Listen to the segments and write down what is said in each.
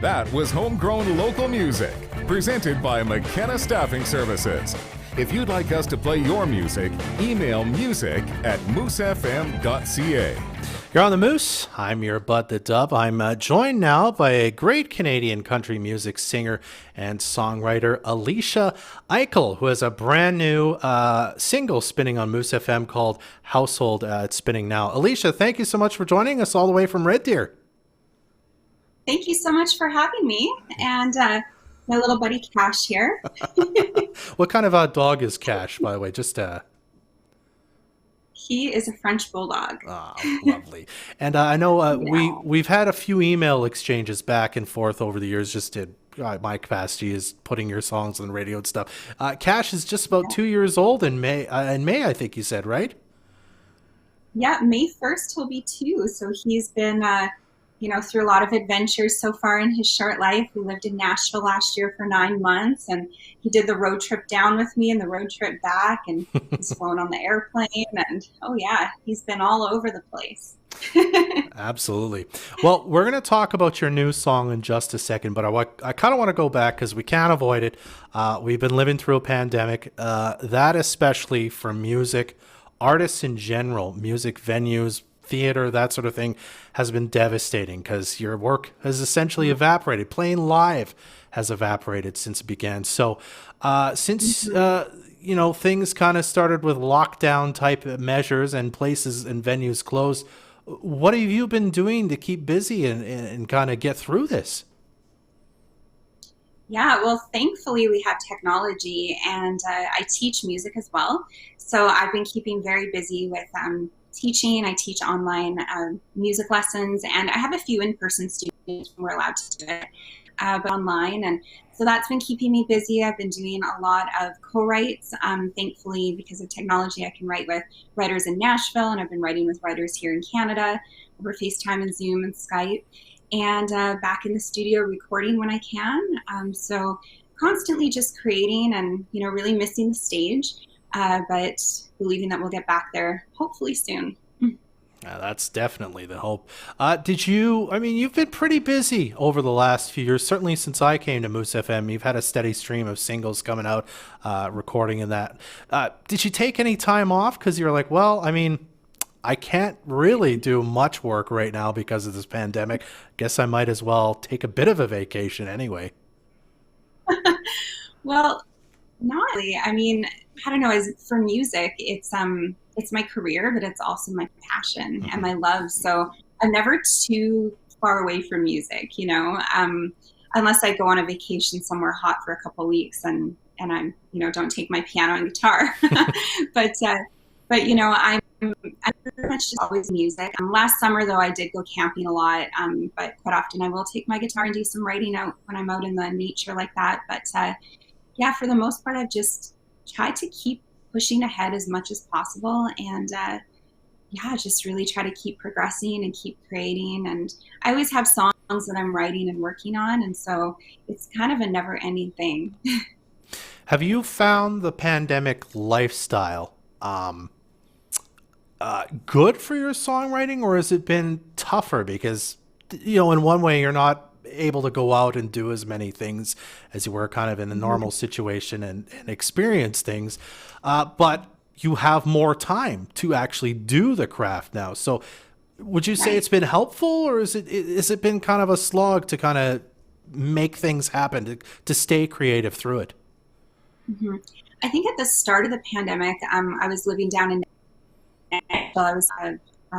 That was Homegrown Local Music, presented by McKenna Staffing Services. If you'd like us to play your music, email music@moosefm.ca. You're on the Moose. I'm your Bud the Dub. I'm joined now by a great Canadian country music singer and songwriter, Alecia Aichelle, who has a brand new single spinning on Moose FM called Household. It's spinning now. Alecia, thank you so much for joining us all the way from Red Deer. Thank you so much for having me, and my little buddy Cash here. What kind of dog is Cash, by the way? He is a French bulldog. Oh, lovely. And I know we've had a few email exchanges back and forth over the years, just in my capacity is putting your songs on the radio and stuff. Cash is just about 2 years old in May, I think you said, right? Yeah, May 1st he'll be 2. So he's been through a lot of adventures so far in his short life. We lived in Nashville last year for 9 months, and he did the road trip down with me and the road trip back, and he's flown on the airplane, and he's been all over the place. Absolutely. Well, we're going to talk about your new song in just a second, but I kind of want to go back because we can't avoid it. We've been living through a pandemic, that especially for music, artists in general, music venues, theater, that sort of thing, has been devastating because your work has essentially evaporated. Playing live has evaporated since it began. So since things kind of started with lockdown type measures and places and venues closed, what have you been doing to keep busy and kind of get through this? Yeah, well, thankfully we have technology, and I teach music as well. So I've been keeping very busy with teaching. I teach online music lessons, and I have a few in-person students when we're allowed to do it, but online. And so that's been keeping me busy. I've been doing a lot of co-writes. Thankfully, because of technology, I can write with writers in Nashville, and I've been writing with writers here in Canada over FaceTime and Zoom and Skype, and back in the studio recording when I can. So constantly just creating and, really missing the stage. But believing that we'll get back there hopefully soon. That's definitely the hope. You've been pretty busy over the last few years, certainly since I came to Moose FM. You've had a steady stream of singles coming out, recording and that. Did you take any time off? Because you're like, I can't really do much work right now because of this pandemic. Guess I might as well take a bit of a vacation anyway. Well, not really. I don't know, as for music, it's my career, but it's also my passion and my love. So I'm never too far away from music, unless I go on a vacation somewhere hot for a couple of weeks and I'm, don't take my piano and guitar. but I'm pretty much just always music. Last summer, though, I did go camping a lot, but quite often I will take my guitar and do some writing out when I'm out in the nature like that. But for the most part, I've just tried to keep pushing ahead as much as possible, and just really try to keep progressing and keep creating. And I always have songs that I'm writing and working on, and so it's kind of a never-ending thing. Have you found the pandemic lifestyle good for your songwriting, or has it been tougher because, in one way you're not able to go out and do as many things as you were kind of in a normal situation and experience things, but you have more time to actually do the craft now. So would you say it's been helpful, or is it been kind of a slog to kind of make things happen, to stay creative through it? Mm-hmm. I think at the start of the pandemic, I was living down in Nashville. I was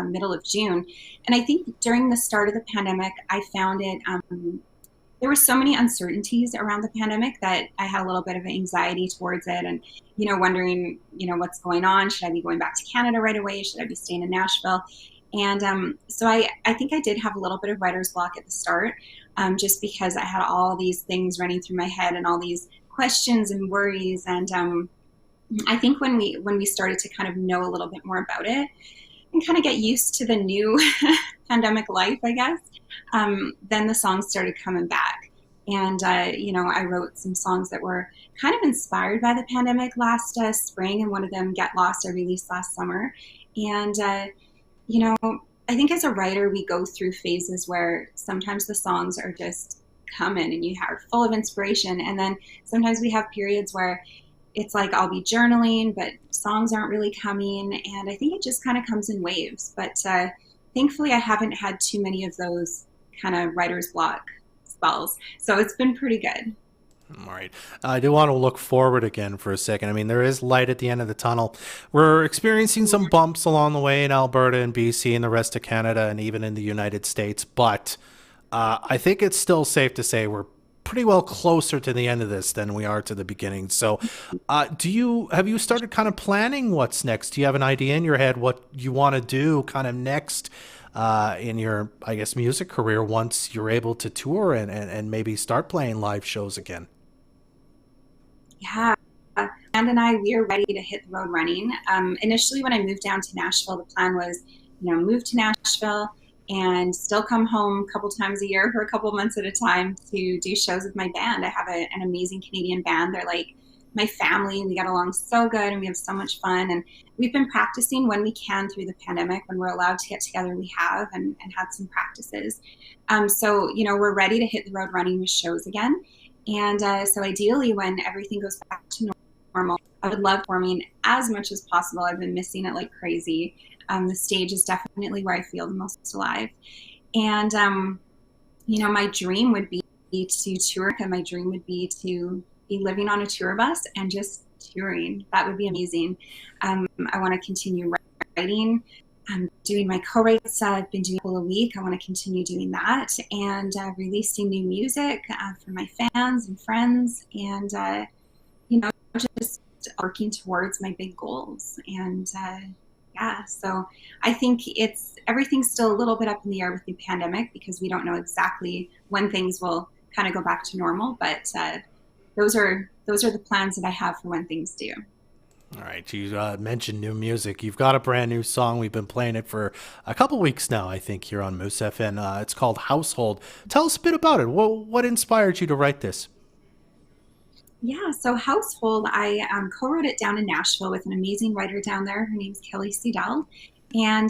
middle of June. And I think during the start of the pandemic, I found it, there were so many uncertainties around the pandemic that I had a little bit of anxiety towards it, and, wondering, what's going on. Should I be going back to Canada right away? Should I be staying in Nashville? And so I think I did have a little bit of writer's block at the start, just because I had all these things running through my head and all these questions and worries. And I think when we started to kind of know a little bit more about it and kind of get used to the new pandemic life, I guess, then the songs started coming back. And, I wrote some songs that were kind of inspired by the pandemic last spring, and one of them, Get Lost, I released last summer. And, I think as a writer, we go through phases where sometimes the songs are just coming and you are full of inspiration. And then sometimes we have periods where it's like I'll be journaling, but songs aren't really coming. And I think it just kind of comes in waves. But thankfully, I haven't had too many of those kind of writer's block spells. So it's been pretty good. All right. I do want to look forward again for a second. I mean, there is light at the end of the tunnel. We're experiencing some bumps along the way in Alberta and BC and the rest of Canada and even in the United States. But I think it's still safe to say we're pretty well closer to the end of this than we are to the beginning. So have you started kind of planning what's next? Do you have an idea in your head what you want to do kind of next in your, I guess, music career once you're able to tour and maybe start playing live shows again? Yeah. And I, we are ready to hit the road running. Initially, when I moved down to Nashville, the plan was, move to Nashville and still come home a couple times a year for a couple months at a time to do shows with my band. I have an amazing Canadian band. They're like my family. We get along so good and we have so much fun. And we've been practicing when we can through the pandemic. When we're allowed to get together, we have and had some practices. So, we're ready to hit the road running with shows again. And so ideally, when everything goes back to normal, I would love performing as much as possible. I've been missing it like crazy. The stage is definitely where I feel the most alive. And, my dream would be to tour, and my dream would be to be living on a tour bus and just touring. That would be amazing. I want to continue writing. I'm doing my co-writes. I've been doing a week. I want to continue doing that and releasing new music for my fans and friends and, just working towards my big goals. And so I think everything's still a little bit up in the air with the pandemic because we don't know exactly when things will kind of go back to normal. But those are the plans that I have for when things do. All right, you mentioned new music. You've got a brand new song. We've been playing it for a couple weeks now, I think, here on Moose FM. It's called Household. Tell us a bit about it. What inspired you to write this? Yeah, so Household, I co-wrote it down in Nashville with an amazing writer down there. Her name's Kelly Seidel. And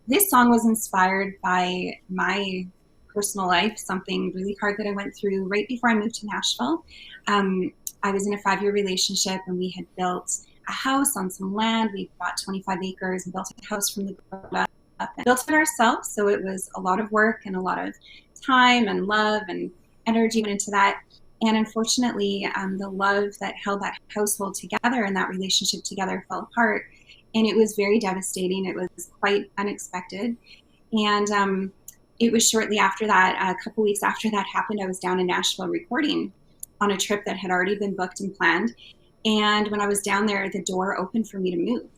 this song was inspired by my personal life, something really hard that I went through right before I moved to Nashville. I was in a 5-year relationship and we had built a house on some land. We bought 25 acres and built a house from the ground up and built it ourselves. So it was a lot of work and a lot of time and love and energy went into that. And unfortunately, the love that held that household together and that relationship together fell apart. And it was very devastating. It was quite unexpected. And it was shortly after that, a couple weeks after that happened, I was down in Nashville recording on a trip that had already been booked and planned. And when I was down there, the door opened for me to move.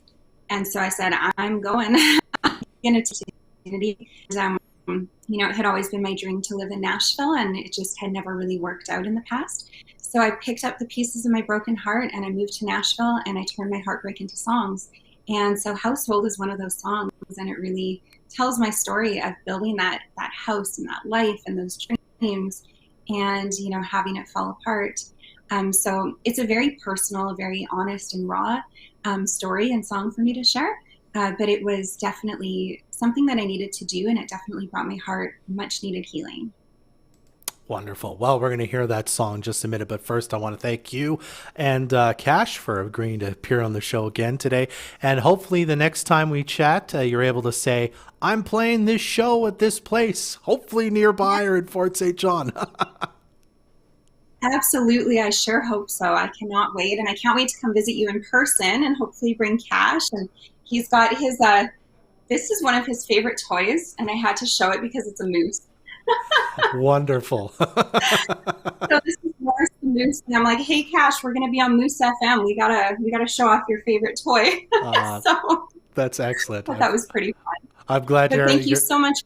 And so I said, I'm going. In a opportunity. It had always been my dream to live in Nashville, and it just had never really worked out in the past. So I picked up the pieces of my broken heart, and I moved to Nashville, and I turned my heartbreak into songs. And so Household is one of those songs, and it really tells my story of building that house and that life and those dreams and, having it fall apart. So it's a very personal, very honest and raw story and song for me to share. But it was definitely something that I needed to do, and it definitely brought my heart much needed healing. Wonderful. Well, we're going to hear that song in just a minute, but first I want to thank you and Cash for agreeing to appear on the show again today. And hopefully the next time we chat, you're able to say, I'm playing this show at this place, hopefully nearby or in Fort St. John. Absolutely. I sure hope so. I cannot wait. And I can't wait to come visit you in person and hopefully bring Cash. And he's got his, this is one of his favorite toys. And I had to show it because it's a moose. Wonderful. So this is Morris the Moose. And I'm like, hey, Cash, we're going to be on Moose FM. We gotta show off your favorite toy. So that's excellent. That was pretty fun. I'm glad thank you so much.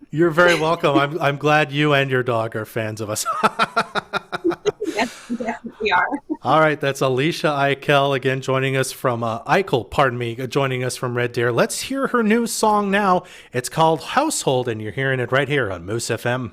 You're very welcome. I'm glad you and your dog are fans of us. Yes, we definitely are. All right, that's Alecia Aichelle again joining us from joining us from Red Deer. Let's hear her new song now. It's called Household, and you're hearing it right here on Moose FM.